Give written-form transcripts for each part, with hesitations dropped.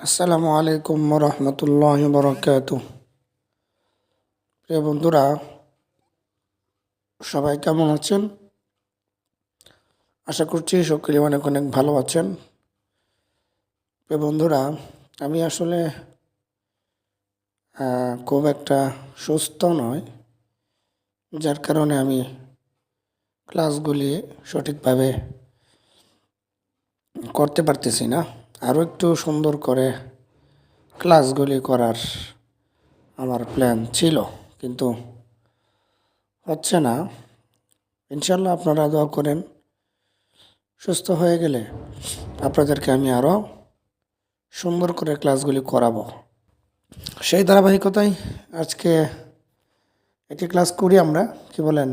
আসসালামু আলাইকুম রহমতুল্লাহ বরকাত। প্রিয় বন্ধুরা, সবাই কেমন আছেন? আশা করছি সকলে অনেক অনেক ভালো আছেন। প্রিয় বন্ধুরা, আমি আসলে খুব একটা সুস্থ নয়, যার কারণে আমি ক্লাসগুলি সঠিকভাবে করতে পারতেছি না। আরও একটু সুন্দর করে ক্লাসগুলি করার আমার প্ল্যান ছিল, কিন্তু হচ্ছে না। ইনশাল্লাহ আপনারা দোয়া করেন, সুস্থ হয়ে গেলে আপনাদেরকে আমি আরও সুন্দর করে ক্লাসগুলি করাবো। সেই ধারাবাহিকতায় আজকে একটি ক্লাস করি আমরা। কি বলেন?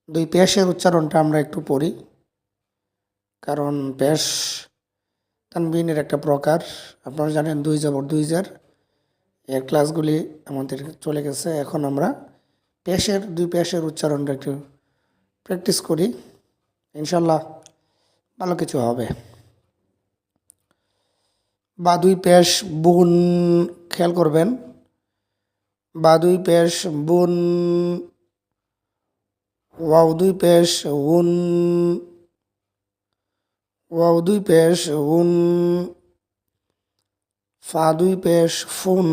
দুই পেশের উচ্চারণটা আমরা একটু পড়ি, কারণ পেশ তানবিনের একটা প্রকার। আপনারা জানেন দুই জবর দুই জার এর ক্লাসগুলি আমাদের চলে গেছে। এখন আমরা দুই পেশের উচ্চারণটা একটু প্র্যাকটিস করি, ইনশাল্লাহ ভালো কিছু হবে। বা দুই পেশ বুন, খেয়াল করবেন। বা দুই পেশ বুন, ওয়াও দুই পেশ উন, ওয়াও দুই পেশ উন, ফা দুই পেশ ফুন,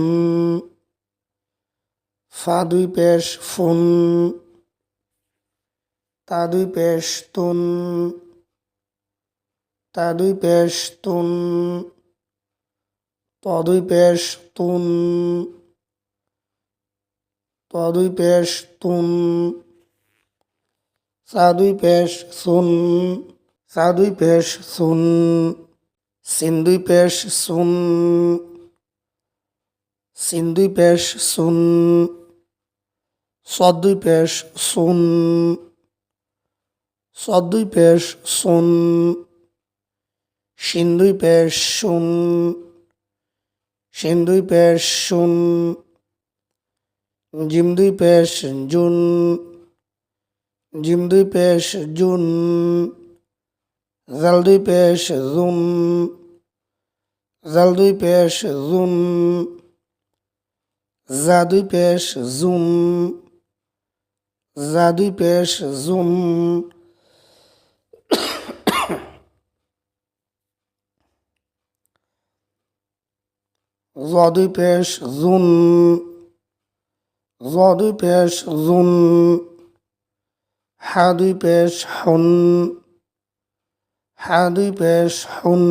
ফা দুই পেশ ফুন, তা দুই পেশ তুন, তা দুই পেশ তুন, ত দুই পেশ তুন, ত দুই পেশ তুন, সা দুই পেশ সুন, সা দুই পেশ সুন, সিন দুই পেশ সুন, সিন দুই পেশ সুন, সদ দুই পেশ সুন, সদ দুই পেশ সুন, শিন দুই পেশ শুন, শিন দুই পেশ শুন, জিম দুই পেশ জুন, জিম দুই পেশ জুন, জাল দুই পেশ জুন, জাল দুই পেশ জুন, জা দুই পেশ জুন, জা দুই পেশ জুন, জ দুই পেশ জুন, জ দুই পেশ জুন, হা দুই পেশ হুন, হা দুই পেশ হুন,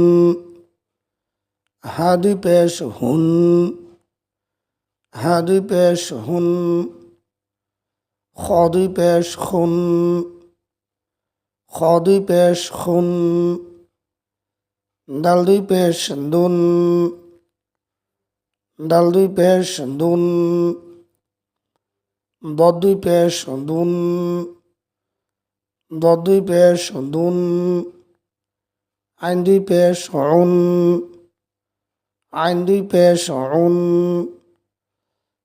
হা দুই পেশ হুন, হা দুই পেশ হুন, খ দুই পেশ খুন, খ দুই পেশ খুন, দাল দুই পেশ দুন, দাল দুই পেশ দুন, দদ দুই পেশ দুন, দদ দুই পেশ দুন, আইন দুই পেশ উন, আইন দুই পেশ উন,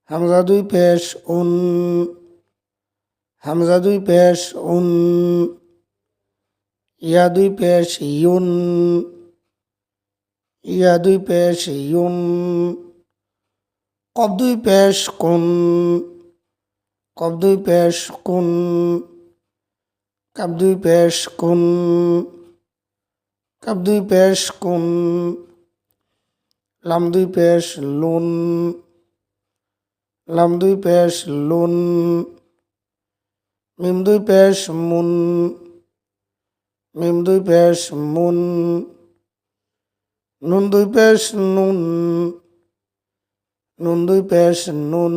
হামজা দুই পেশ উন, হামজা দুই পেশ উন, ইয়া দুই পেশ ইউন, ইয়া দুই পেশ ইউন, কব দুই পেশ কুন, কব দুই পেশ কুন, কাব দুই পেশ কুন, কাব দুই পেশ কুন, লাম দুই পেশ লুন, লাম দুই পেশ লুন, মিম দুই পেশ মুন, মিম দুই পেশ মুন, নুন দুই পেশ নুন, নুন দুই পেশ নুন,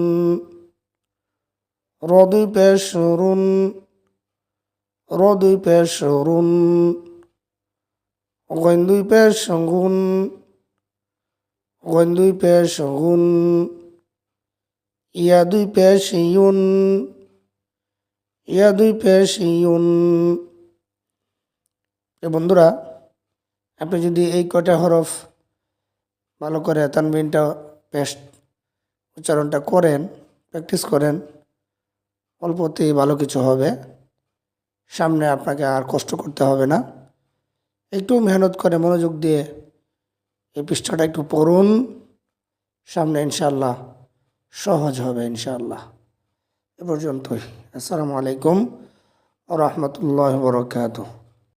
র দুই পেশ রুন, র দুই পেশ রুন, গইন দুই পেশ গুন, গইন দুই পেশ গুন, ইয়া দুই পেশ ইউন, ইয়া দুই পেশ ইউন। বন্ধুরা, আপনি যদি এই কয়টা হরফ ভালো করে তানবিনটা পেশ উচ্চারণটা করেন, প্র্যাকটিস করেন, অল্পতেই ভালো কিছু হবে। সামনে আপনাকে আর কষ্ট করতে হবে না। একটু মেহনত করে মনোযোগ দিয়ে এই পৃষ্ঠাটা একটু পড়ুন, সামনে ইনশাআল্লাহ সহজ হবে ইনশাআল্লাহ। এ পর্যন্তই। আসসালামু আলাইকুম ওয়া রাহমাতুল্লাহি ওয়া বারাকাতুহু।